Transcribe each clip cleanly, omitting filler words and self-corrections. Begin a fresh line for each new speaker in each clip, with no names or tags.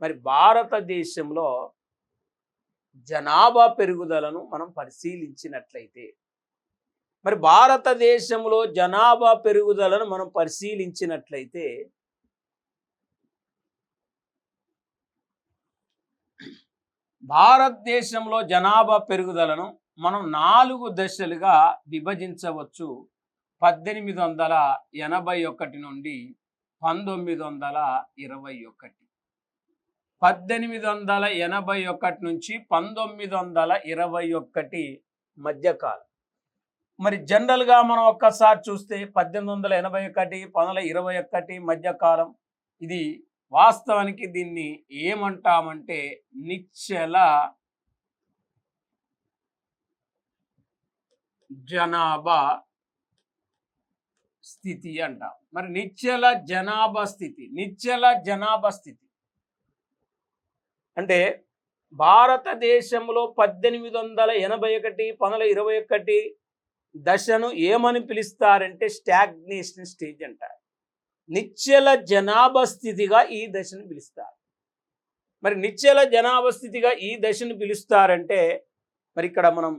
మరి భారతదేశంలో జనాభా పెరుగుదలను మనం పరిశీలించినట్లయితే మరి భారతదేశంలో జనాభా పెరుగుదలను మనం పరిశీలించినట్లయితే భారతదేశంలో జనాభా పెరుగుదలను మనం 4 దశలుగా విభజించవచ్చు. 1881 నుండి 1921. 1881 నుంచి 1921 మధ్యకాలం. మరి జనరల్గా మనం ఒక్కసారి చూస్తే 1881 1921 మధ్యకాలం ఇది వాస్తవానికి దీన్ని ఏమంటామంటే నిశ్చల జనాభా స్థితి అంటాం. మరి నిశ్చల జనాభా స్థితి అంటే భారతదేశంలో 1881 1921 దశను ఏమని పిలుస్తారంటే స్టాగ్నేషన్ స్టేజ్ అంటారు. నిశ్చల జనాభా స్థితిగా ఈ దశను పిలుస్తారు. మరి నిశ్చల జనాభా స్థితిగా ఈ దశను పిలుస్తారంటే మరి ఇక్కడ మనం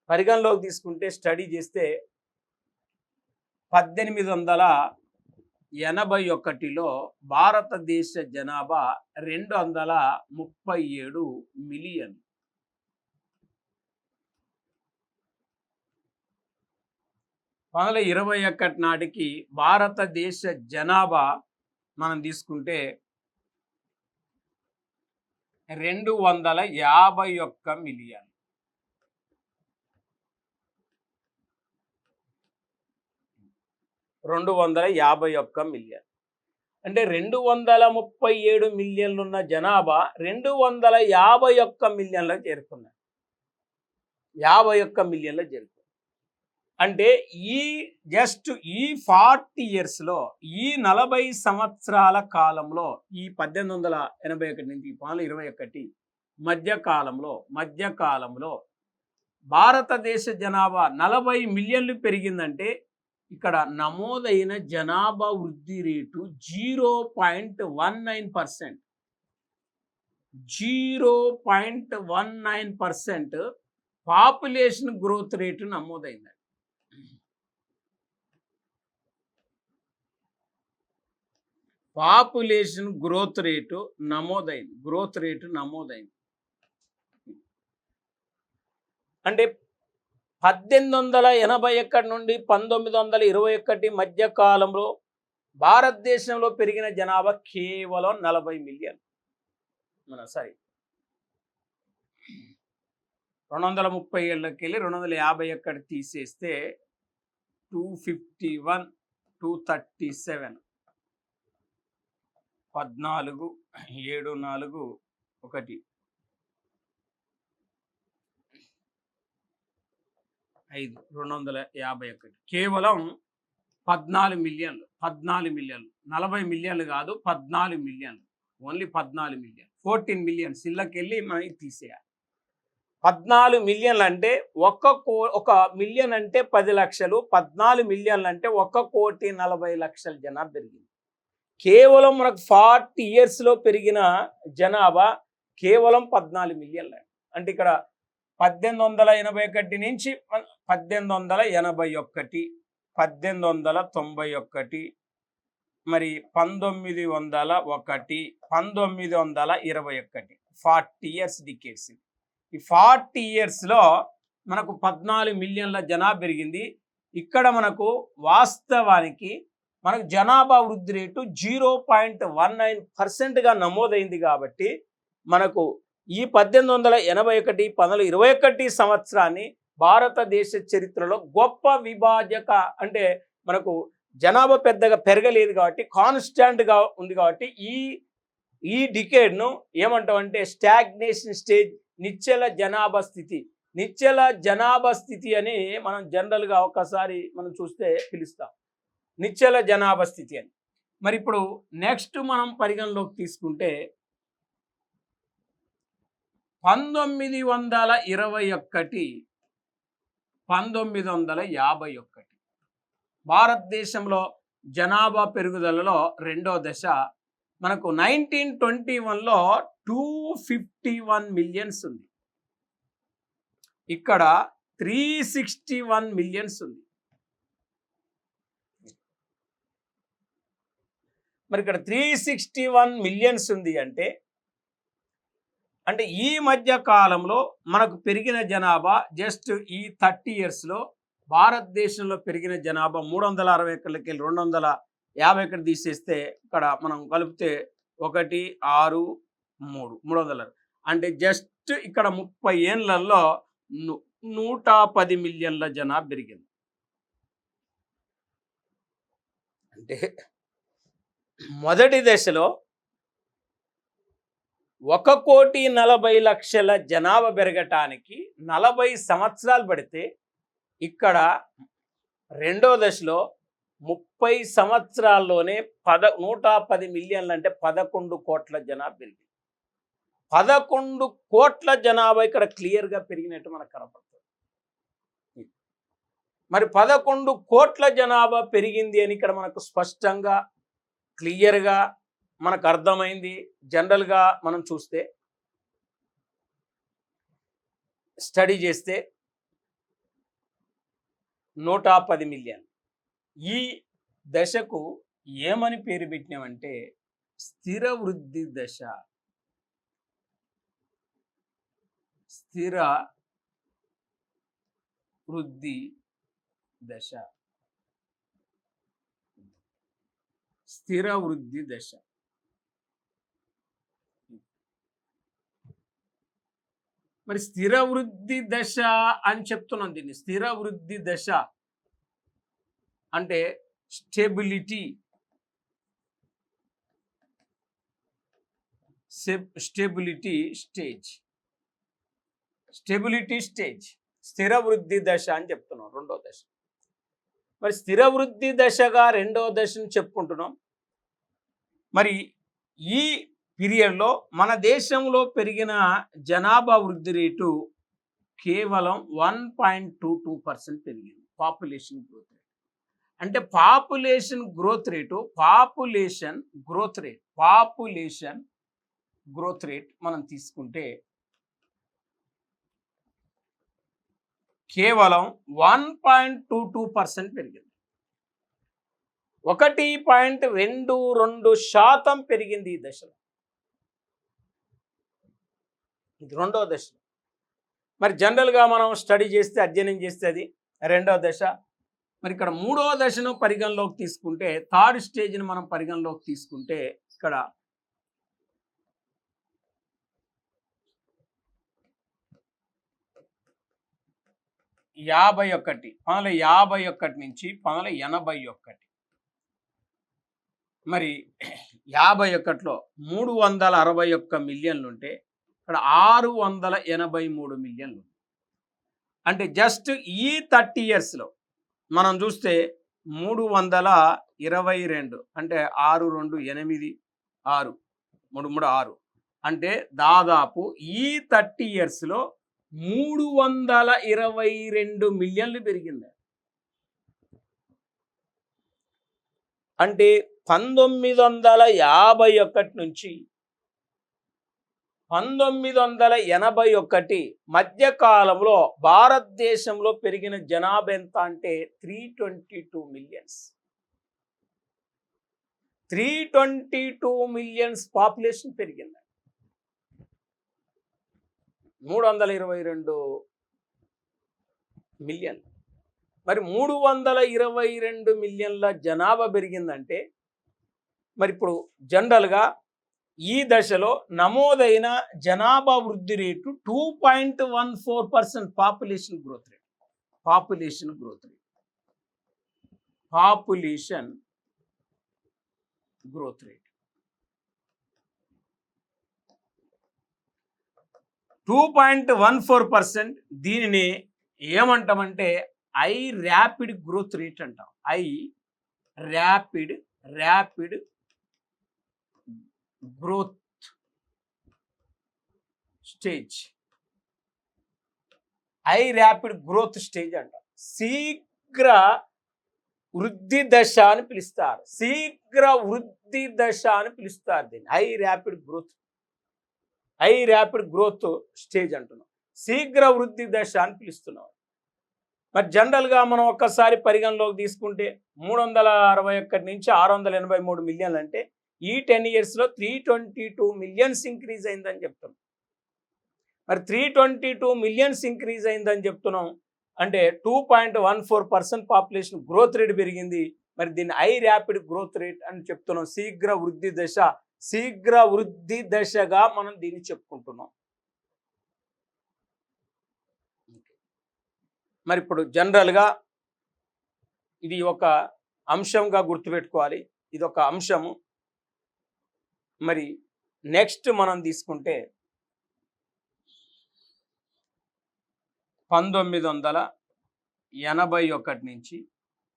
పరిగణలోకి తీసుకుంటే స్టడీ చేస్తే 1881లో భారతదేశ జనాభా 237 మిలియన్. 2021 నాటికి భారతదేశ జనాభా మనం తీసుకుంటే 251 మిలియన్. 251 మిలియన్ అంటే 237 మిలియన్లు ఉన్న జనాభా 251 మిలియన్లకు చేరుకున్నారు. 51 మిలియన్లకు చేరుకున్నారు. అంటే జస్ట్ ఈ 40 ఇయర్స్లో, ఈ 40 సంవత్సరాల కాలంలో, ఈ 1881 నుంచి 2021 మధ్యకాలంలో భారతదేశ జనాభా 40 మిలియన్లు పెరిగిందంటే ఇక్కడ నమోదైన జనాభా వృద్ధి రేటు 0.19%. 0.19% పాపులేషన్ గ్రోత్ రేటు నమోదైంది. పాపులేషన్ గ్రోత్ రేటు నమోదైంది. అంటే 1881 నుండి 1921 మధ్య కాలంలో భారతదేశంలో పెరిగిన జనాభా కేవలం 40 మిలియన్. 230 ఏళ్ళకి వెళ్ళి 251 తీసేస్తే 251 237 14 7 4 1 5 251 కేవలం 14 మిలియన్లు. 40 మిలియన్లు కాదు, 14 మిలియన్లు. Only 14 million. 14 మిలియన్స్ ఇళ్ళకెళ్ళి మనకి తీసేయాలి. 14 మిలియన్లు అంటే 1 మిలియన్ అంటే 10 లక్షలు. 14 మిలియన్లు అంటే 1,40,00,000 జనాభా పెరిగింది. కేవలం మనకు 40 ఇయర్స్లో పెరిగిన జనాభా కేవలం 14 మిలియన్లు. అంటే ఇక్కడ 1881 నుంచి 1881 1891 మరి 1901 1921 40 ఇయర్స్ డికేట్స్. ఈ 40 ఇయర్స్లో మనకు 14 మిలియన్ల జనాభా పెరిగింది. ఇక్కడ మనకు వాస్తవానికి మనకు జనాభా వృద్ధి రేటు 0.19%గా నమోదైంది. కాబట్టి మనకు ఈ 1881 1921 సంవత్సరాన్ని భారతదేశ చరిత్రలో గొప్ప విభాజక, అంటే మనకు జనాభా పెద్దగా పెరగలేదు కాబట్టి కాన్స్టాంట్గా ఉంది కాబట్టి ఈ డికేడ్ను ఏమంటామంటే స్టాగ్నేషన్ స్టేజ్, నిశ్చల జనాభా స్థితి అని మనం జనరల్గా ఒకసారి మనం చూస్తే పిలుస్తాం, నిశ్చల జనాభా స్థితి అని. మరి ఇప్పుడు నెక్స్ట్ మనం పరిగణలోకి తీసుకుంటే 1921 భారతదేశంలో జనాభా పెరుగుదలలో రెండో దశ మనకు 1921లో 251 మిలియన్స్ ఉంది, ఇక్కడ 361 మిలియన్స్ ఉంది. మరి ఇక్కడ 361 మిలియన్స్ ఉంది అంటే ఈ మధ్య కాలంలో మనకు పెరిగిన జనాభా జస్ట్ ఈ 30 ఇయర్స్లో భారతదేశంలో పెరిగిన జనాభా 360 ఎకర్లకి 250 ఎకర్ తీసేస్తే ఇక్కడ మనం కలిపితే 1 6 3 300 అంటే జస్ట్ ఇక్కడ 30 ఏళ్లలో 110 మిలియన్ల జనాభా పెరిగింది. అంటే మొదటి దశలో 1,40,00,000 జనాభా పెరగటానికి 40 సంవత్సరాలు పడితే ఇక్కడ రెండో దశలో 30 సంవత్సరాల్లోనే 110 మిలియన్లు అంటే 11 కోట్ల జనాభా పెరిగింది. 11 కోట్ల జనాభా ఇక్కడ క్లియర్గా పెరిగినట్టు మనకు కనపడుతుంది. మరి 11 కోట్ల జనాభా పెరిగింది అని ఇక్కడ మనకు స్పష్టంగా క్లియర్గా మనకు అర్థమైంది. జనరల్గా మనం చూస్తే స్టడీ చేస్తే 110 మిలియన్. ఈ దశకు ఏమని పేరు పెట్టినామంటే స్థిర వృద్ధి దశ. స్థిర వృద్ధి దశ. స్థిర వృద్ధి దశ. మరి స్థిర వృద్ధి దశ అని చెప్తున్నాం. దీన్ని స్థిర వృద్ధి దశ అంటే స్టెబిలిటీ స్టేజ్. స్టెబిలిటీ స్టేజ్ స్థిర వృద్ధి దశ అని చెప్తున్నాం, రెండో దశ. మరి స్థిర వృద్ధి దశగా రెండో దశను చెప్పుకుంటున్నాం. మరి ఈ పీరియడ్లో మన దేశంలో పెరిగిన జనాభా వృద్ధి రేటు కేవలం 1.22% పెరిగింది. పాపులేషన్ గ్రోత్ రేట్ అంటే పాపులేషన్ గ్రోత్ రేట్ మనం తీసుకుంటే కేవలం 1.22% పెరిగింది. 1.22% పెరిగింది ఈ దశలో. ఇది రెండో దశ. మరి జనరల్గా మనం స్టడీ చేస్తే, అధ్యయనం చేస్తే అది రెండో దశ. మరి ఇక్కడ మూడో దశను పరిగణలోకి తీసుకుంటే, థర్డ్ స్టేజ్ని మనం పరిగణలోకి తీసుకుంటే ఇక్కడ 1951 నుంచి 1981. మరి 51లో 361 మిలియన్లు ఉంటే ఇక్కడ 683 మిలియన్లు. అంటే జస్ట్ ఈ 30 ఇయర్స్లో మనం చూస్తే 322 అంటే 6 2 8 6 3 3 6 అంటే దాదాపు ఈ 30 ఇయర్స్లో 322 మిలియన్లు పెరిగింది. అంటే 1951 నుంచి 1981 మధ్యకాలంలో భారతదేశంలో పెరిగిన జనాభా ఎంత అంటే 322 మిలియన్స్. 322 మిలియన్స్ పాపులేషన్ పెరిగింది. 322 మిలియన్. మరి 322 మిలియన్ల జనాభా పెరిగిందంటే మరి ఇప్పుడు జనరల్గా ఈ దశలో నమోదైన జనాభా వృద్ధి రేటు 2.14% పాపులేషన్ గ్రోత్ రేట్. 2.14%. దీనిని ఏమంటామంటే ఐ ర్యాపిడ్ గ్రోత్ రేట్ అంటాం. I rapid growth stage. I rapid growth stage అంటాం. శీఘ్ర వృద్ధి దశ అని పిలుస్తారు. శీఘ్ర వృద్ధి దశ అని పిలుస్తారు దీన్ని. హై ర్యాపిడ్ గ్రోత్ స్టేజ్ అంటున్నాం. శీఘ్ర వృద్ధి దశ అని పిలుస్తున్నాం. మరి జనరల్గా మనం ఒక్కసారి పరిగణలోకి తీసుకుంటే 361 నుంచి 683 మిలియన్లు అంటే ఈ 10 yearsలో 322 మిలియన్స్ ఇంక్రీజ్ అయిందని చెప్తున్నాం. మరి 322 మిలియన్స్ ఇంక్రీజ్ అయిందని చెప్తున్నాం అంటే 2.14% పాపులేషన్ గ్రోత్ రేట్ పెరిగింది. మరి దీన్ని హై ర్యాపిడ్ గ్రోత్ రేట్ అని చెప్తున్నాం. శీఘ్ర వృద్ధి దశగా మనం దీన్ని చెప్పుకుంటున్నాం. మరి ఇప్పుడు జనరల్గా ఇది ఒక అంశంగా గుర్తుపెట్టుకోవాలి. ఇది ఒక అంశము. మరి నెక్స్ట్ మనం తీసుకుంటే 1981 నుంచి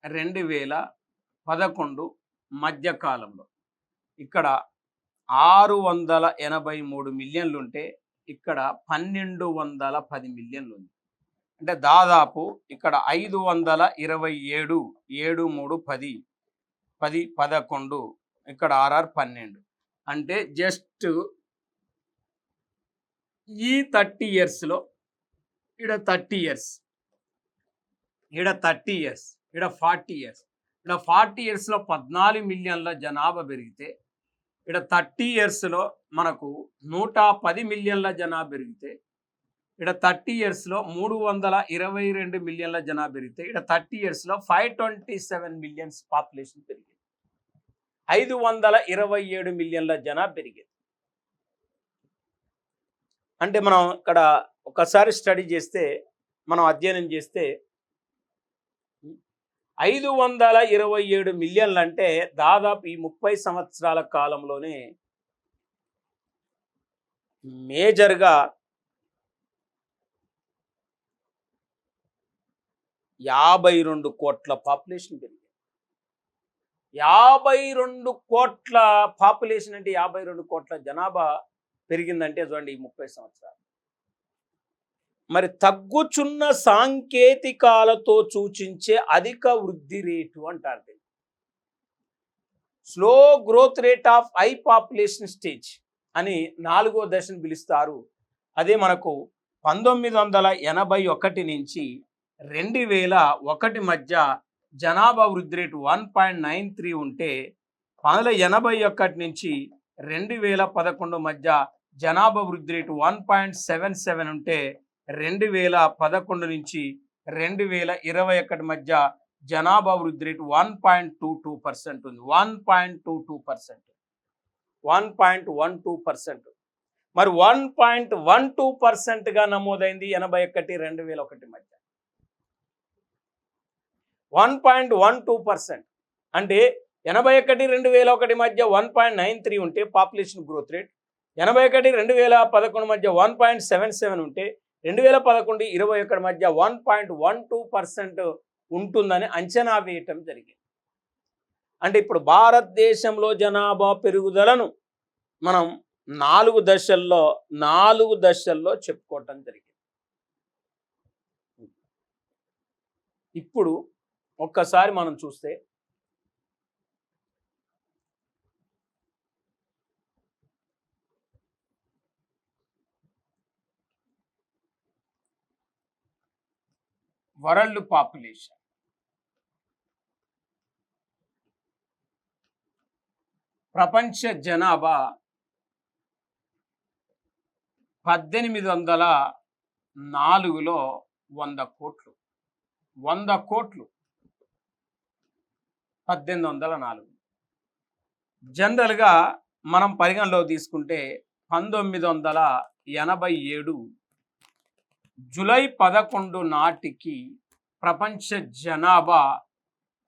2011 మధ్యకాలంలో ఇక్కడ 683 మిలియన్లు ఉంటే ఇక్కడ 1210 మిలియన్లు ఉంది. అంటే దాదాపు ఇక్కడ 527 7 3 10 10 11 ఇక్కడ 12 అంటే జస్ట్ ఈ 30 yearsలో ఇక్కడ 30 years, ఇక్కడ 30 years, ఇక్కడ 40 years, ఇక్కడ 40 yearsలో 14 మిలియన్ల జనాభా పెరిగితే ఇక్కడ 30 yearsలో మనకు 110 మిలియన్ల జనాభా పెరిగితే ఇక్కడ 30 yearsలో 322 మిలియన్ల జనాభా పెరిగితే ఇక్కడ 30 yearsలో 527 మిలియన్స్ పాపులేషన్ పెరిగింది. 527 మిలియన్ల జనాభా పెరిగింది. అంటే మనం ఇక్కడ ఒకసారి స్టడీ చేస్తే, మనం అధ్యయనం చేస్తే 527 మిలియన్లు అంటే దాదాపు ఈ 30 సంవత్సరాల కాలంలోనే మేజర్గా 52 కోట్ల పాపులేషన్ పెరిగింది. 52 కోట్ల పాపులేషన్ అంటే 52 కోట్ల జనాభా పెరిగిందంటే చూడండి ఈ 30 సంవత్సరాలు. మరి తగ్గుచున్న సాంకేతికాలతో సూచించే అధిక వృద్ధి రేటు అంటారు. Slow growth rate of high population stage అని 4వ దశను పిలుస్తారు. అదే మనకు 1981 నుంచి 2001 మధ్య జనాభా వృద్ధి రేటు 1.93 ఉంటే 1981 నుంచి 2011 మధ్య జనాభా వృద్ధి రేటు 1.77 ఉంటే 2011 నుంచి 2021 మధ్య జనాభా వృద్ధి రేటు 1.22% ఉంది. 1.12%. మరి 1.12%గా నమోదైంది 81-2001 మధ్య. 1.12% అంటే 81-2001 మధ్య 1.93 ఉంటే పాపులేషన్ గ్రోత్ రేట్, 81-2011 మధ్య 1.77 ఉంటే 2011-21 మధ్య 1.12% ఉంటుందని అంచనా వేయటం జరిగింది. అంటే ఇప్పుడు భారతదేశంలో జనాభా పెరుగుదలను మనం 4 దశల్లో చెప్పుకోవటం జరిగింది. ఇప్పుడు ఒక్కసారి మనం చూస్తే వరల్డ్ పాపులేషన్, ప్రపంచ జనాభా 1804లో 100 కోట్లు. 100 కోట్లు 1804. జనరల్గా మనం పరిగణలో తీసుకుంటే 1987 జూలై 11 నాటికి ప్రపంచ జనాభా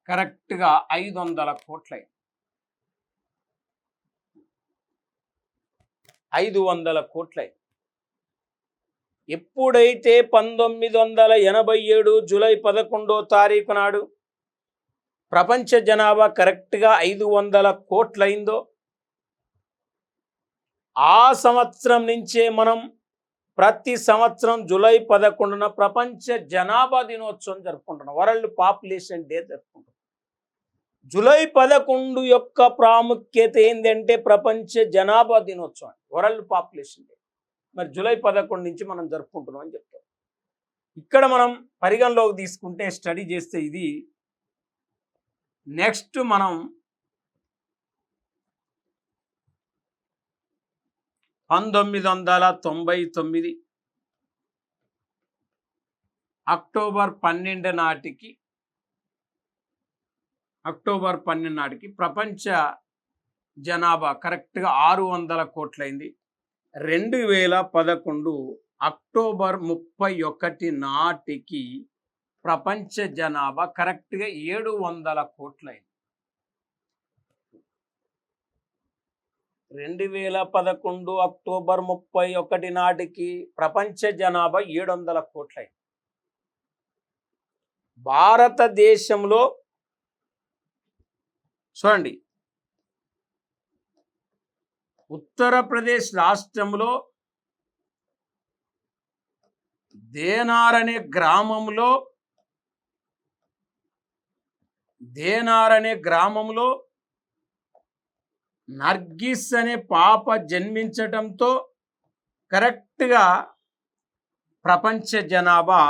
కరెక్ట్గా 500 కోట్లై. 500 కోట్లై. ఎప్పుడైతే 1987 జూలై 11వ తారీఖు నాడు ప్రపంచ జనాభా కరెక్ట్గా 500 కోట్లయిందో ఆ సంవత్సరం నుంచే మనం ప్రతి సంవత్సరం జూలై 11న ప్రపంచ జనాభా దినోత్సవం జరుపుకుంటున్నాం. వరల్డ్ పాపులేషన్ డే జరుపుకుంటున్నాం. జూలై 11 యొక్క ప్రాముఖ్యత ఏంటంటే ప్రపంచ జనాభా దినోత్సవం, వరల్డ్ పాపులేషన్ డే. మరి జూలై 11 నుంచి మనం జరుపుకుంటున్నాం అని చెప్తాం. ఇక్కడ మనం పరిగణలోకి తీసుకుంటే స్టడీ చేస్తే ఇది నెక్స్ట్ మనం 1999 అక్టోబర్ 12 నాటికి ప్రపంచ జనాభా కరెక్ట్గా 600 కోట్లయింది. 2011 అక్టోబర్ 31 నాటికి ప్రపంచ జనాభా కరెక్ట్గా 700 కోట్లయింది. 2011 అక్టోబర్ 31 నాటికి ప్రపంచ జనాభా 700 కోట్లయింది. భారతదేశంలో చూడండి, ఉత్తరప్రదేశ్ రాష్ట్రంలో దేనార్ అనే గ్రామంలో నర్గిస్ అనే పాప జన్మించటంతో కరెక్ట్గా ప్రపంచ జనాభా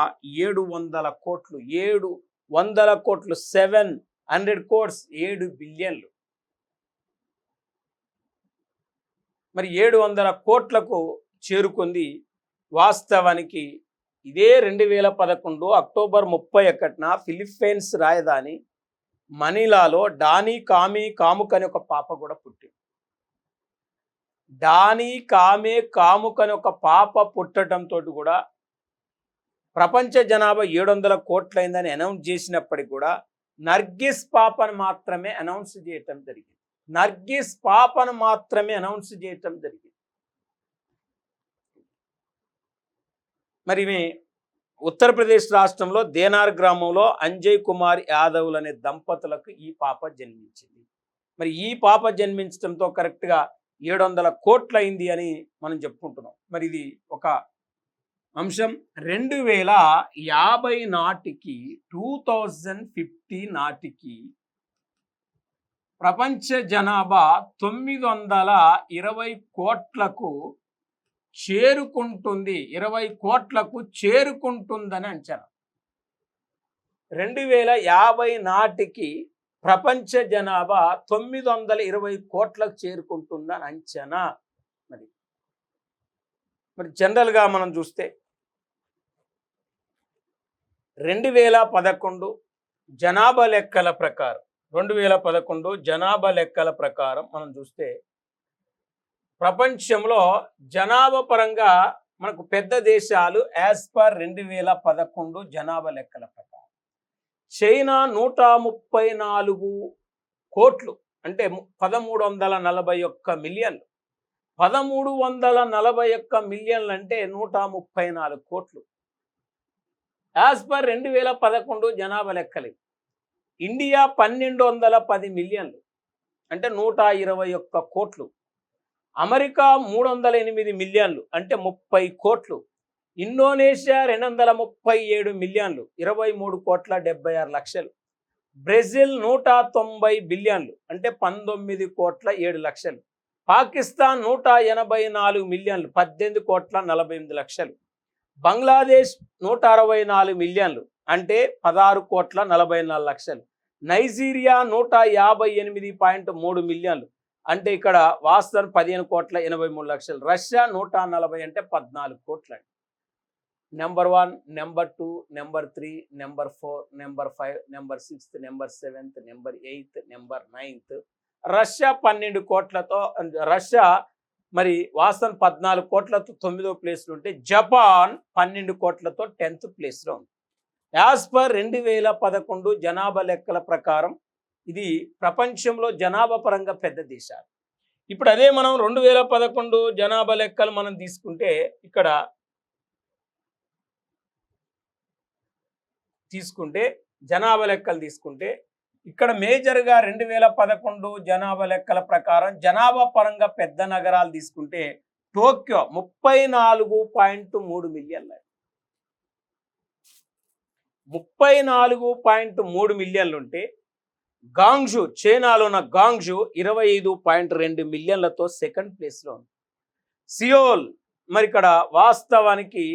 700 కోట్లు. 700 కోట్లు, 700 crores, 7 బిలియన్లు. మరి 700 కోట్లకు చేరుకుంది. వాస్తవానికి ఇదే 2011 అక్టోబర్ 31న ఫిలిప్పైన్స్ రాజధాని మనీలాలో డానీ కాముక్ అనే ఒక పాప కూడా పుట్టింది. డానీ కాముక్ అనే ఒక పాప పుట్టడంతో కూడా ప్రపంచ జనాభా 700 కోట్లయిందని అనౌన్స్ చేసినప్పటికీ కూడా నర్గిస్ పాపను మాత్రమే అనౌన్స్ చేయటం జరిగింది. మరి ఉత్తరప్రదేశ్ రాష్ట్రంలో దేనార్ గ్రామంలో అంజయ్ కుమార్ యాదవ్లు అనే దంపతులకు ఈ పాప జన్మించింది. మరి ఈ పాప జన్మించడంతో కరెక్ట్గా 700 కోట్లయింది అని మనం చెప్పుకుంటున్నాం. మరి ఇది ఒక అంశం. 2050 నాటికి 2050 నాటికి ప్రపంచ జనాభా 920 కోట్లకు చేరుకుంటుంది. 20 కోట్లకు చేరుకుంటుందని అంచనా. 2050 నాటికి ప్రపంచ జనాభా 920 కోట్లకు చేరుకుంటుందని అంచనా. మరి జనరల్గా మనం చూస్తే 2011 జనాభా లెక్కల ప్రకారం మనం చూస్తే ప్రపంచంలో జనాభా పరంగా మనకు పెద్ద దేశాలు యాజ్ పర్ 2011 జనాభా లెక్కల ప్రకారం చైనా 134 కోట్లు, అంటే 1341 మిలియన్లు. 1341 మిలియన్లు అంటే 134 కోట్లు యాజ్ పర్ 2011 జనాభా లెక్కలు. ఇండియా 1210 మిలియన్లు అంటే 121 కోట్లు. అమెరికా 308 మిలియన్లు అంటే 30 కోట్లు. ఇండోనేషియా 237 మిలియన్లు 23,76,00,000. బ్రెజిల్ 190 బిలియన్లు అంటే 19,07,00,000. పాకిస్తాన్ 184 మిలియన్లు 18,48,00,000. బంగ్లాదేశ్ 164 మిలియన్లు అంటే 16,44,00,000. నైజీరియా 158.3 మిలియన్లు అంటే ఇక్కడ వాస్తవం 15,83,00,000. రష్యా 140 అంటే 14 కోట్లు. Number 1, number 2, number 3, number 4, number 5, number 6, number 7, number 8, number 9. Russia 12 కోట్లతో, రష్యా మరి వాస్తవం 14 కోట్లతో 9వ ప్లేస్లో ఉంటే జపాన్ 12 కోట్లతో 10th ప్లేస్లో ఉంది. యాజ్ పర్ 2011 జనాభా లెక్కల ప్రకారం ఇది ప్రపంచంలో జనాభా పరంగా పెద్ద దేశాలు. ఇప్పుడు అదే మనం 2011 జనాభా లెక్కలు మనం తీసుకుంటే జనాభా లెక్కలు తీసుకుంటే ఇక్కడ మేజర్గా 2011 జనాభా లెక్కల ప్రకారం జనాభా పరంగా పెద్ద నగరాలు తీసుకుంటే టోక్యో 34.3 మిలియన్లు. 34.3 మిలియన్లు ఉంటే గాంగ్జూ, చైనాలో ఉన్న గాంగ్జూ 25.2 మిలియన్లతో సెకండ్ ప్లేస్లో ఉంది. సియోల్, మరి ఇక్కడ వాస్తవానికి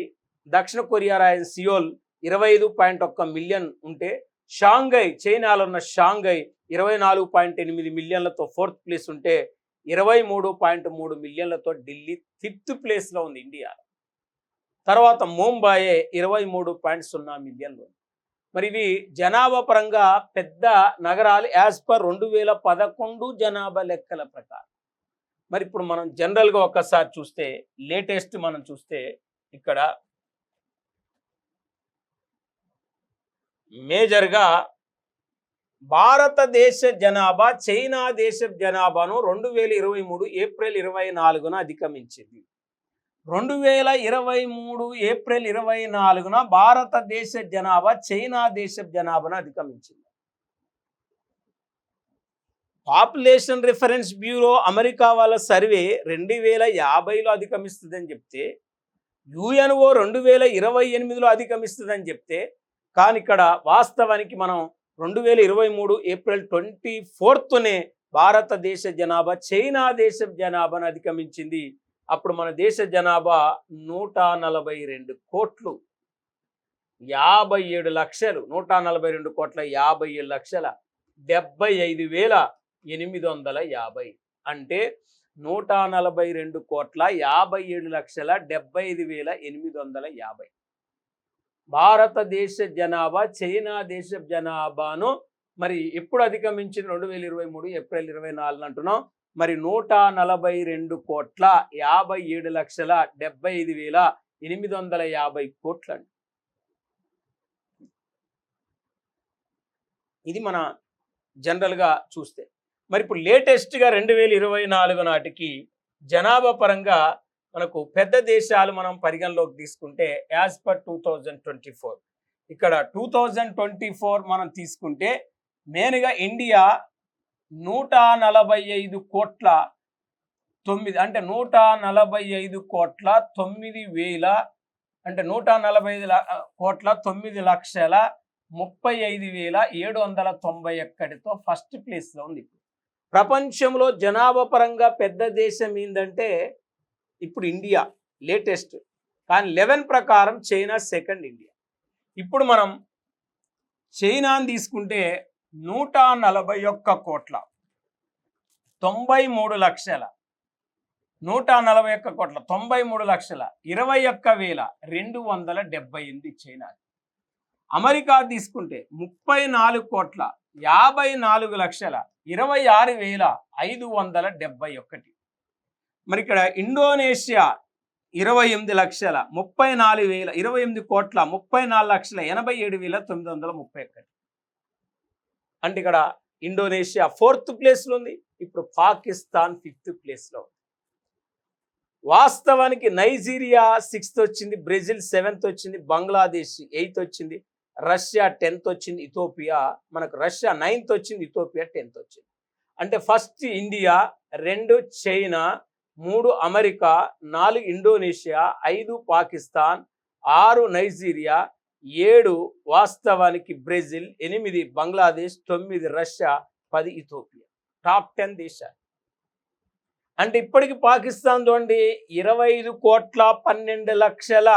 దక్షిణ కొరియా రాజధాని సియోల్ 25.1 మిలియన్ ఉంటే, షాంఘై, చైనాలో ఉన్న షాంఘై 24.8 మిలియన్లతో ఫోర్త్ ప్లేస్ ఉంటే, 23.3 మిలియన్లతో ఢిల్లీ ఫిఫ్త్ ప్లేస్లో ఉంది ఇండియా. తర్వాత ముంబై 23.0 మిలియన్లు. మరి ఇవి జనాభా పరంగా పెద్ద నగరాలు యాజ్ పర్ 2011 జనాభా లెక్కల ప్రకారం. మరి ఇప్పుడు మనం జనరల్గా ఒక్కసారి చూస్తే, లేటెస్ట్ మనం చూస్తే ఇక్కడ మేజర్గా భారతదేశ జనాభా చైనా దేశ జనాభాను 2023 ఏప్రిల్ 24న అధిగమించింది. 2023 ఏప్రిల్ 24న భారతదేశ జనాభా చైనా దేశ జనాభాను అధిగమించింది. పాపులేషన్ రిఫరెన్స్ బ్యూరో అమెరికా వాళ్ళ సర్వే 2050లో అధిగమిస్తుందని చెప్తే, యుఎన్ఓ 2028లో అధిగమిస్తుందని చెప్తే, కానీ ఇక్కడ వాస్తవానికి మనం 2023 ఏప్రిల్ 24నే భారతదేశ జనాభా చైనా దేశ జనాభాను అధిగమించింది. అప్పుడు మన దేశ జనాభా 142 కోట్లు 57 లక్షలు 142 కోట్ల 57 లక్షల 75,850 అంటే 142 కోట్ల 57 లక్షల 75,850. భారతదేశ జనాభా చైనా దేశ జనాభాను మరి ఎప్పుడు అధిగమించింది? 2023 ఏప్రిల్ 24 అంటున్నాం. మరి 142 కోట్ల 57 లక్షల 75,850 కోట్లు అండి. ఇది మన జనరల్గా చూస్తే. మరి ఇప్పుడు లేటెస్ట్గా 2024 నాటికి జనాభా పరంగా మనకు పెద్ద దేశాలు మనం పరిగణలోకి తీసుకుంటే, యాజ్ పర్ 2024 ఇక్కడ 2024 మనం తీసుకుంటే మెయిన్గా ఇండియా 145 కోట్ల 9 అంటే 145 కోట్ల 9,000 అంటే 145 కోట్ల 9 లక్షల 35,791తో ఫస్ట్ ప్లేస్లో ఉంది. ప్రపంచంలో జనాభా పరంగా పెద్ద దేశం ఏంటంటే ఇప్పుడు ఇండియా లేటెస్ట్, కానీ 11 ప్రకారం చైనా సెకండ్, ఇండియా. ఇప్పుడు మనం చైనాని తీసుకుంటే 141 కోట్ల 93 లక్షల 141 కోట్ల 93 లక్షల 21,278 చైనా. అమెరికా తీసుకుంటే 34 కోట్ల 54 లక్షల 26,571. మరి ఇక్కడ ఇండోనేషియా 28 లక్షల 34,000 28 కోట్ల 34 లక్షల 87,931. అంటే ఇక్కడ ఇండోనేషియా ఫోర్త్ ప్లేస్లో ఉంది. ఇప్పుడు పాకిస్తాన్ ఫిఫ్త్ ప్లేస్లో. వాస్తవానికి నైజీరియా 6th వచ్చింది, బ్రెజిల్ 7th వచ్చింది, బంగ్లాదేశ్ 8th వచ్చింది, రష్యా 10th వచ్చింది, ఇథోపియా మనకు రష్యా 9th వచ్చింది, ఇథోపియా 10th వచ్చింది. అంటే first India, 2 China, 3 America, 4 Indonesia, 5 Pakistan, 6 Nigeria, 7 వాస్తవానికి Brazil, 8 Bangladesh, 9 Russia, 10 Ethiopia. Top 10 దేశాలు. అంటే ఇప్పటికి పాకిస్తాన్ చూడండి 25 కోట్ల 12 లక్షల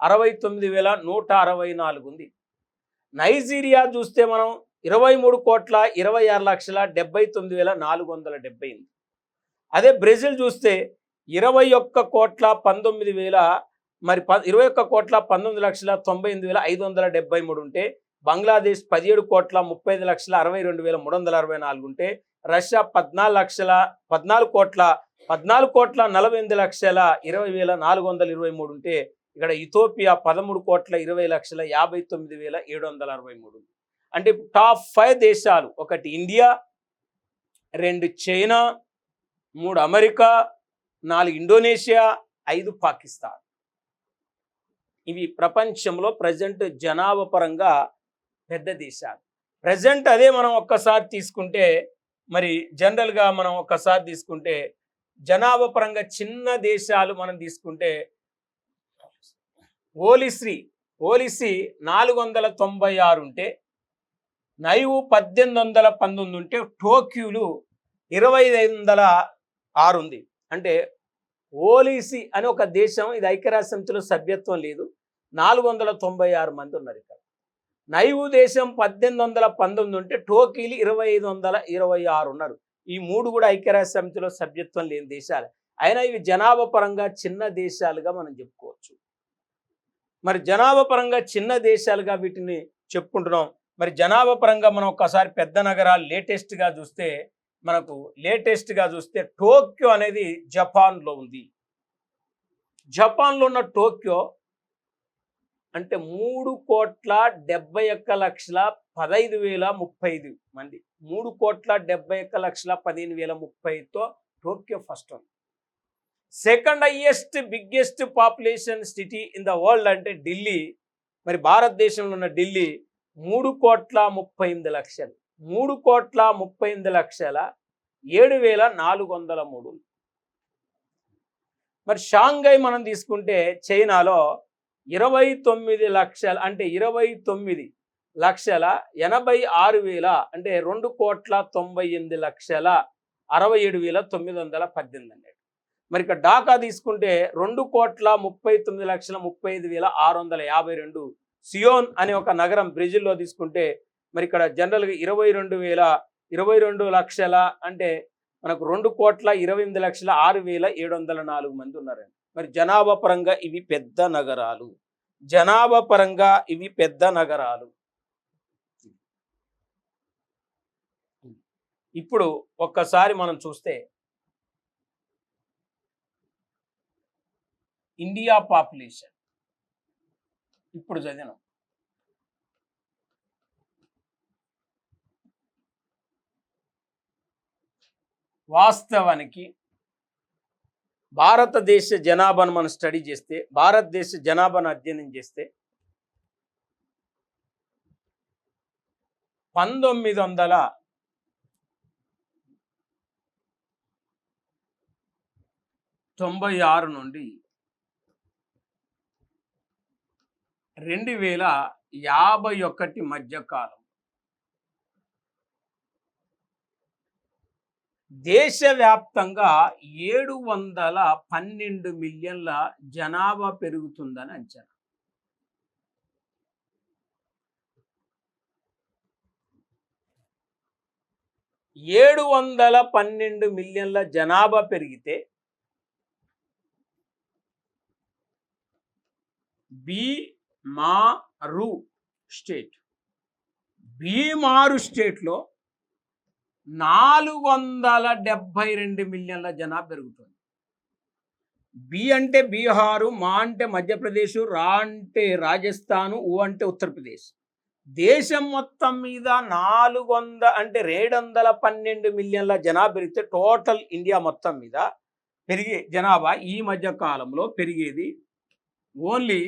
69,164 ఉంది. నైజీరియా చూస్తే మనం 23 కోట్ల 26 లక్షల 79,470 ఉంది. అదే బ్రెజిల్ చూస్తే 21 కోట్ల 19,000 మరి 21 కోట్ల 19 లక్షల 98,573 ఉంటే, బంగ్లాదేశ్ 17 కోట్ల 35 లక్షల 62,364 ఉంటే, రష్యా 14 కోట్ల 48 లక్షల 20,423 ఉంటే, ఇక్కడ ఇథోపియా 13 కోట్ల 20 లక్షల 59,763. అంటే టాప్ 5 దేశాలు: 1 India, 2 China, 3 America, 4 Indonesia, 5 Pakistan. ఇవి ప్రపంచంలో ప్రజెంట్ జనాభా పరంగా పెద్ద దేశాలు. ప్రజెంట్ అదే మనం ఒక్కసారి తీసుకుంటే, మరి జనరల్గా మనం ఒక్కసారి తీసుకుంటే జనాభా పరంగా చిన్న దేశాలు మనం తీసుకుంటే ఓలిసి 496 ఉంటే, నైవు 1819 ఉంటే టోక్యోలు 2506 ఉంది. అంటే ఓలీసి అని ఒక దేశం, ఇది ఐక్యరాజ్య సమితిలో సభ్యత్వం లేదు, 496 మంది ఉన్నారు ఇక్కడ. నైవు దేశం 1819 ఉంటే టోకీలు 2526 ఉన్నారు. ఈ మూడు కూడా ఐక్యరాజ్య సమితిలో సభ్యత్వం లేని దేశాలు. అయినా ఇవి జనాభా పరంగా చిన్న దేశాలుగా మనం చెప్పుకోవచ్చు. మరి జనాభా పరంగా చిన్న దేశాలుగా వీటిని చెప్పుకుంటున్నాం. మరి జనాభా పరంగా మనం ఒక్కసారి పెద్ద నగరాలు లేటెస్ట్గా చూస్తే టోక్యో అనేది జపాన్లో ఉంది. జపాన్లో ఉన్న టోక్యో అంటే 3,71,15,035 మంది, 3,71,15,030తో టోక్యో ఫస్ట్ ఉంది. Second highest biggest population city in the world అంటే ఢిల్లీ. మరి భారతదేశంలో ఉన్న ఢిల్లీ 3,38,00,000, 3,38,07,403. మరి షాంఘై మనం తీసుకుంటే చైనాలో 29 లక్షల అంటే 29,86,000 అంటే 2,98,67,918. మరి ఇక్కడ ఢాకా తీసుకుంటే 2,39,35,652. సియోన్ అనే ఒక నగరం బ్రెజిల్లో తీసుకుంటే మరి ఇక్కడ జనరల్గా 22 లక్షల అంటే మనకు 2,28,06,704 మంది ఉన్నారండి. మరి జనాభా పరంగా ఇవి పెద్ద నగరాలు. ఇప్పుడు ఒక్కసారి మనం చూస్తే ఇండియా పాపులేషన్ ఇప్పుడు చదివాను. వాస్తవానికి భారతదేశ జనాభాను మనం స్టడీ చేస్తే, భారతదేశ జనాభాను అధ్యయనం చేస్తే 1996 నుండి 2051 మధ్యకాలం దేశవ్యాప్తంగా 712 మిలియన్ల జనాభా పెరుగుతుందని అంచనా. $712 మిలియన్ల జనాభా పెరిగితే బీమారు స్టేట్లో 472 మిలియన్ల జనాభా పెరుగుతుంది. బి అంటే బీహారు, మా అంటే మధ్యప్రదేశ్, రా అంటే రాజస్థాను, ఊ అంటే ఉత్తరప్రదేశ్. దేశం మొత్తం మీద 712 మిలియన్ల జనాభా పెరిగితే టోటల్ ఇండియా మొత్తం మీద పెరిగే జనాభా ఈ మధ్య కాలంలో పెరిగేది ఓన్లీ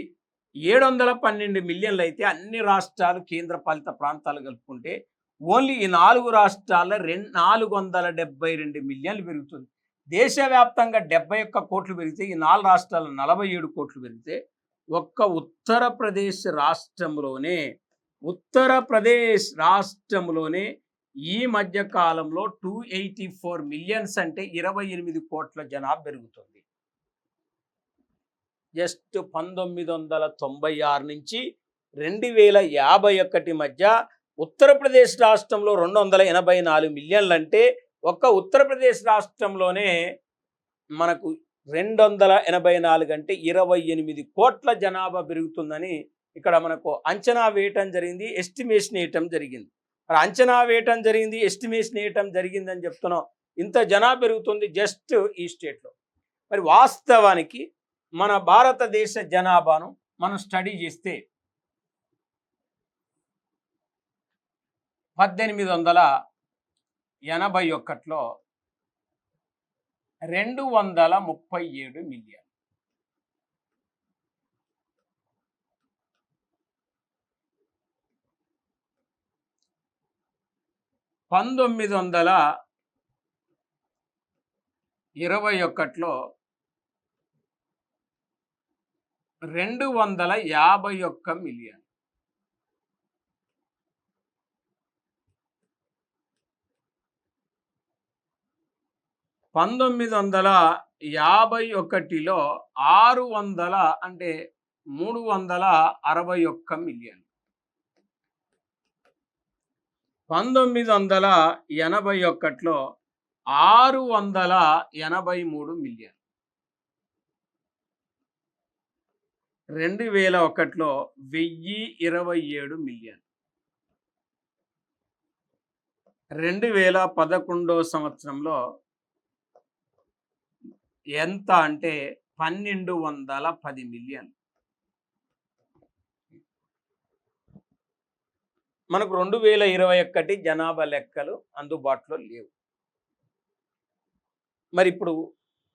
712 మిలియన్లు అయితే, అన్ని రాష్ట్రాలు కేంద్రపాలిత ప్రాంతాలు కలుపుకుంటే ఓన్లీ ఈ 4 రాష్ట్రాల 472 మిలియన్లు పెరుగుతుంది. దేశవ్యాప్తంగా 71 కోట్లు పెరిగితే, ఈ 4 రాష్ట్రాలు 47 కోట్లు పెరిగితే, ఒక్క ఉత్తరప్రదేశ్ రాష్ట్రంలోనే ఈ మధ్య కాలంలో 284 మిలియన్స్ అంటే 28 కోట్ల జనాభా పెరుగుతుంది. జస్ట్ 1996 నుంచి 2051 మధ్య ఉత్తరప్రదేశ్ రాష్ట్రంలో 284 మిలియన్లు అంటే ఒక్క ఉత్తరప్రదేశ్ రాష్ట్రంలోనే మనకు 284 అంటే 28 కోట్ల జనాభా పెరుగుతుందని ఇక్కడ మనకు అంచనా వేయటం జరిగింది, ఎస్టిమేషన్ వేయటం జరిగింది. మరి అంచనా వేయటం జరిగింది, ఎస్టిమేషన్ వేయటం జరిగిందని చెప్తున్నాం. ఇంత జనాభా పెరుగుతుంది జస్ట్ ఈ స్టేట్లో. మరి వాస్తవానికి మన భారతదేశ జనాభాను మనం స్టడీ చేస్తే 1881లో 237 మిలియన్. 1921లో 251 మిలియన్. 1951లో 600 అంటే 361 మిలియన్. 1981లో 683 మిలియన్. 2001లో 1027 మిలియన్. 2011 సంవత్సరంలో ఎంత అంటే 1210 మిలియన్. మనకు 2021 జనాభా లెక్కలు అందుబాటులో లేవు. మరి ఇప్పుడు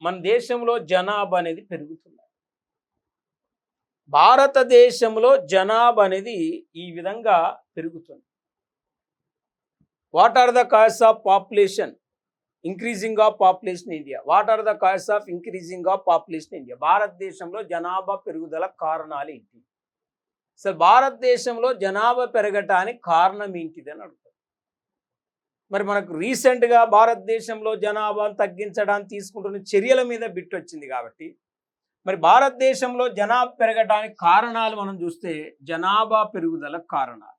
మన దేశంలో జనాభా అనేది పెరుగుతుంది. భారతదేశంలో జనాభా అనేది ఈ విధంగా పెరుగుతుంది. What are the causes of population increasing of population India? What are the causes of increasing of population India? భారతదేశంలో జనాభా పెరుగుదల కారణాలు ఏంటి? అసలు భారతదేశంలో జనాభా పెరగటానికి కారణం ఏంటిది అని అడుగుతారు. మరి మనకు రీసెంట్గా భారతదేశంలో జనాభాను తగ్గించడానికి తీసుకుంటున్న చర్యల మీద బిట్ వచ్చింది కాబట్టి మరి భారతదేశంలో జనాభా పెరగటానికి కారణాలు మనం చూస్తే జనాభా పెరుగుదల కారణాలు.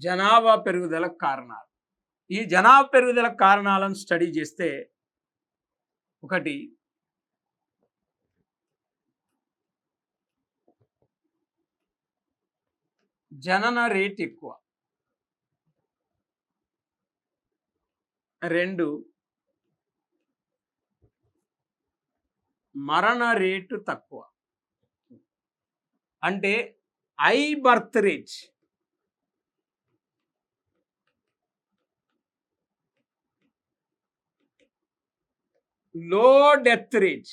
జనాభా పెరుగుదల కారణాలు. ఈ జనాభా పెరుగుదల కారణాలను స్టడీ చేస్తే ఒకటి జనన రేట్ ఎక్కువ, 2 మరణ రేటు తక్కువ. అంటే హై బర్త్ రేట్, లో డెత్ రేట్.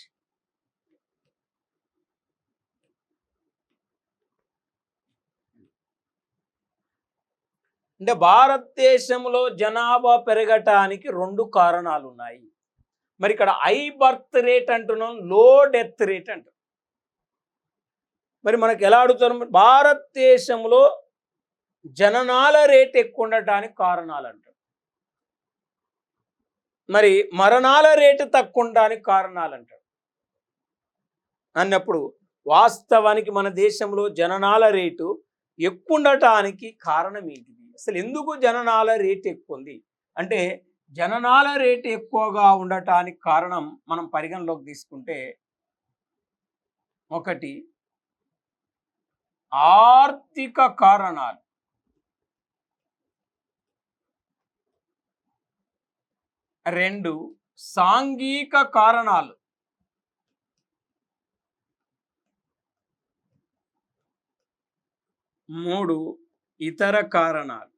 అంటే భారతదేశంలో జనాభా పెరగటానికి 2 కారణాలు ఉన్నాయి. మరి ఇక్కడ హై బర్త్ రేట్ అంటున్నాం, లో డెత్ రేట్ అంటున్నాం. మరి మనకు ఎలా అడుగుతున్నాం? భారతదేశంలో జననాల రేట్ ఎక్కువ ఉండటానికి కారణాలు అంటారు. మరి మరణాల రేటు తక్కువ ఉండడానికి కారణాలు అంటారు. అన్నప్పుడు వాస్తవానికి మన దేశంలో జననాల రేటు ఎక్కువ ఉండటానికి కారణం ఏంటిది? అసలు ఎందుకు జననాల రేటు ఎక్కువ ఉంది అంటే జననాల రేటు ఎక్కువగా ఉండటానికి కారణం మనం పరిగణలోకి తీసుకుంటే ఒకటి ఆర్థిక కారణాలు, 2 సాంఘిక కారణాలు, 3 ఇతర కారణాలు.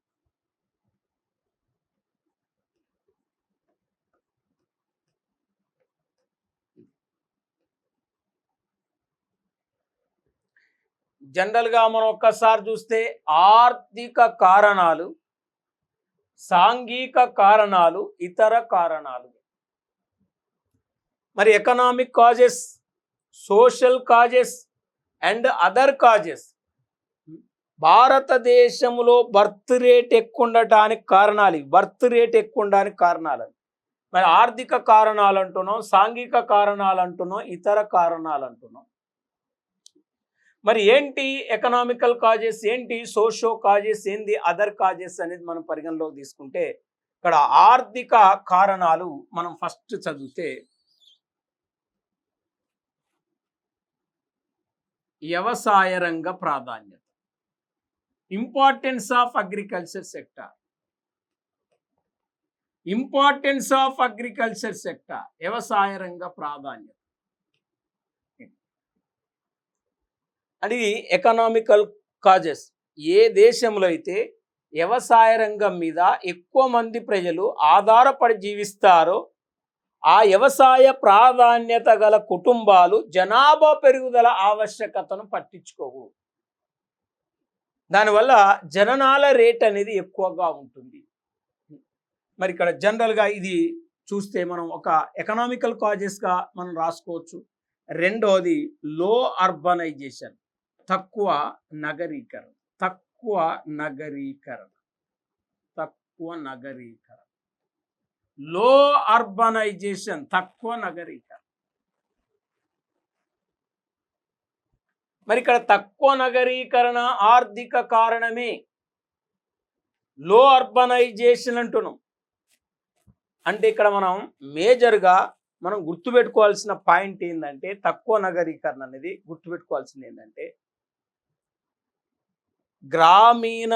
జనరల్గా మనం ఒక్కసారి చూస్తే ఆర్థిక కారణాలు, సాంఘిక కారణాలు, ఇతర కారణాలు. మరి economic causes, social causes and other causes. భారతదేశంలో బర్త్ రేట్ ఎక్కువ ఉండటానికి కారణాలు ఇవి. బర్త్ రేట్ ఎక్కువ ఉండడానికి కారణాలు మరి ఆర్థిక కారణాలు అంటున్నాం, సాంఘిక కారణాలు అంటున్నాం, ఇతర కారణాలు అంటున్నాం. మరి ఏంటి ఎకనామికల్ కాజెస్, ఏంటి సోషో కాజెస్, ఏంది అదర్ కాజెస్ అనేది మనం పరిగణలోకి తీసుకుంటే ఇక్కడ ఆర్థిక కారణాలు మనం ఫస్ట్ చదివితే వ్యవసాయ రంగ ప్రాధాన్యత, importance of agriculture sector, importance of agriculture sector, వ్యవసాయ రంగ ప్రాధాన్యత. అది ఎకనామికల్ కాజెస్. ఏ దేశంలో అయితే వ్యవసాయ రంగం మీద ఎక్కువ మంది ప్రజలు ఆధారపడి జీవిస్తారో ఆ వ్యవసాయ ప్రాధాన్యత గల కుటుంబాలు జనాభా పెరుగుదల ఆవశ్యకతను పట్టించుకోవు. దానివల్ల జననాల రేట్ అనేది ఎక్కువగా ఉంటుంది. మరి ఇక్కడ జనరల్గా ఇది చూస్తే మనం ఒక ఎకనామికల్ కాజెస్గా మనం రాసుకోవచ్చు. రెండోది లో అర్బనైజేషన్, తక్కువ నగరీకరణ, తక్కువ నగరీకరణ, తక్కువ నగరీకరణ, లో అర్బనైజేషన్, తక్కువ నగరీకరణ. మరి ఇక్కడ తక్కువ నగరీకరణ ఆర్థిక కారణమే. లో అర్బనైజేషన్ అంటున్నాం అంటే ఇక్కడ మనం మేజర్గా మనం గుర్తుపెట్టుకోవాల్సిన పాయింట్ ఏంటంటే, తక్కువ నగరీకరణ అనేది గుర్తుపెట్టుకోవాల్సింది ఏంటంటే, గ్రామీణ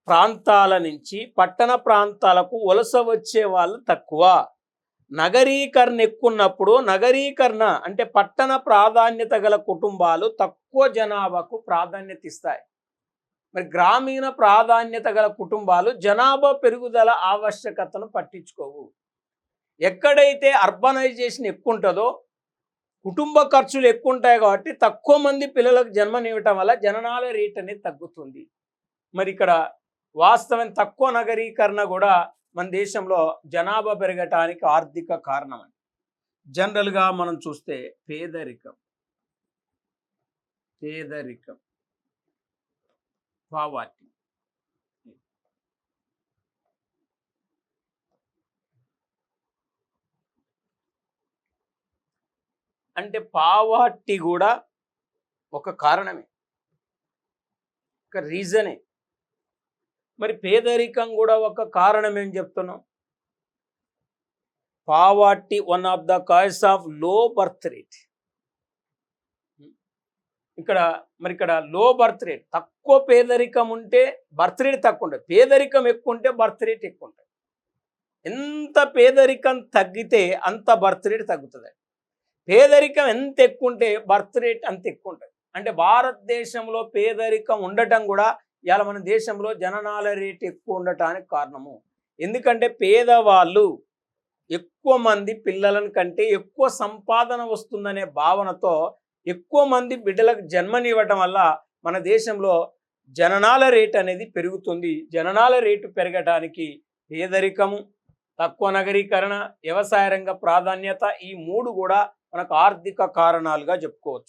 ప్రాంతాల నుంచి పట్టణ ప్రాంతాలకు వలస వచ్చే వాళ్ళు తక్కువ, నగరీకరణ ఎక్కున్నప్పుడు నగరీకరణ అంటే పట్టణ ప్రాధాన్యత గల కుటుంబాలు తక్కువ జనాభాకు ప్రాధాన్యత ఇస్తాయి. మరి గ్రామీణ ప్రాధాన్యత గల కుటుంబాలు జనాభా పెరుగుదల ఆవశ్యకతను పట్టించుకోవు. ఎక్కడైతే అర్బనైజేషన్ ఎక్కువ ఉంటుందో కుటుంబ ఖర్చులు ఎక్కువ ఉంటాయి కాబట్టి తక్కువ మంది పిల్లలకు జన్మనివ్వటం వల్ల జననాల రేట్ అనేది తగ్గుతుంది. మరి ఇక్కడ వాస్తవం తక్కువ నగరీకరణ కూడా మన దేశంలో జనాభా పెరగటానికి ఆర్థిక కారణం. జనరల్గా మనం చూస్తే పేదరికం, పావర్టీ, అంటే పావర్టీ కూడా ఒక కారణమే, ఒక రీజనే. మరి పేదరికం కూడా ఒక కారణం ఏం చెప్తున్నాం? Poverty one of the cause of low birth rate. ఇక్కడ లో బర్త్ రేట్, తక్కువ పేదరికం ఉంటే బర్త్ రేట్ తక్కువ ఉంటుంది, పేదరికం ఎక్కువ ఉంటే బర్త్ రేట్ ఎక్కువ ఉంటుంది. ఎంత పేదరికం తగ్గితే అంత బర్త్ రేట్ తగ్గుతుంది. పేదరికం ఎంత ఎక్కువ ఉంటే బర్త్ రేట్ అంత ఎక్కువ ఉంటుంది. అంటే భారతదేశంలో పేదరికం ఉండటం కూడా ఇవాళ మన దేశంలో జననాల రేట్ ఎక్కువ ఉండటానికి కారణము. ఎందుకంటే పేదవాళ్ళు ఎక్కువ మంది పిల్లలను కంటే ఎక్కువ సంపాదన వస్తుందనే భావనతో ఎక్కువ మంది బిడ్డలకు జన్మనివ్వటం వల్ల మన దేశంలో జననాల రేట్ అనేది పెరుగుతుంది. జననాల రేటు పెరగటానికి పేదరికము, తక్కువ నగరీకరణ, వ్యవసాయ రంగ ప్రాధాన్యత, ఈ మూడు కూడా మనకు ఆర్థిక కారణాలుగా చెప్పుకోవచ్చు.